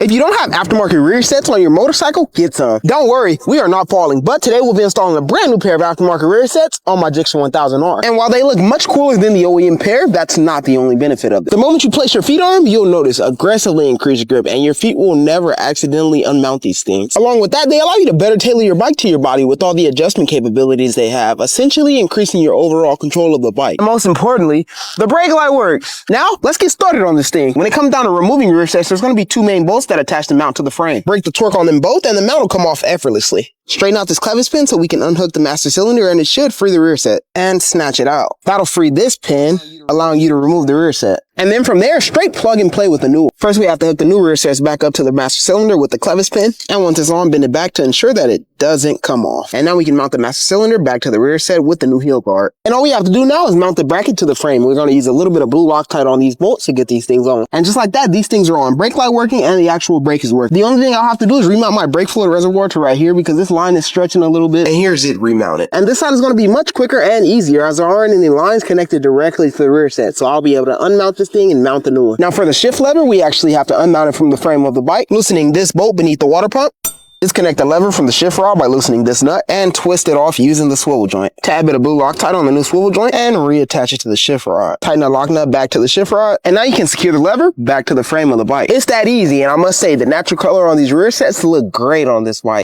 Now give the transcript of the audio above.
If you don't have aftermarket rear sets on your motorcycle, get some. Don't worry, we are not falling, but today we'll be installing a brand new pair of aftermarket rear sets on my Gixxer 1000R. And while they look much cooler than the OEM pair, that's not the only benefit of it. The moment you place your feet on them, you'll notice aggressively increased grip, and your feet will never accidentally unmount these things. Along with that, they allow you to better tailor your bike to your body with all the adjustment capabilities they have, essentially increasing your overall control of the bike. And most importantly, the brake light works. Now, let's get started on this thing. When it comes down to removing rear sets, there's going to be two main bolts that attach the mount to the frame. Break the torque on them both and the mount will come off effortlessly. Straighten out this clevis pin so we can unhook the master cylinder, and it should free the rear set. And snatch it out. That'll free this pin, allowing you to remove the rear set. And then from there, straight plug and play with the new one. First, we have to hook the new rear sets back up to the master cylinder with the clevis pin. And once it's on, bend it back to ensure that it doesn't come off. And now we can mount the master cylinder back to the rear set with the new heel guard. And all we have to do now is mount the bracket to the frame. We're going to use a little bit of blue Loctite on these bolts to get these things on. And just like that, these things are on. Brake light working and the actual brake is working. The only thing I'll have to do is remount my brake fluid reservoir to right here because this line is stretching a little bit. And here's it remounted. And this side is going to be much quicker and easier as there aren't any lines connected directly to the rear set. So I'll be able to unmount this thing and mount the new one. Now for the shift lever, we actually have to unmount it from the frame of the bike, loosening this bolt beneath the water pump. Disconnect the lever from the shift rod by loosening this nut and twist it off using the swivel joint. Tab a bit of blue Loctite on the new swivel joint and reattach it to the shift rod. Tighten the lock nut back to the shift rod, and now you can secure the lever back to the frame of the bike. It's that easy, and I must say the natural color on these rear sets look great on this bike.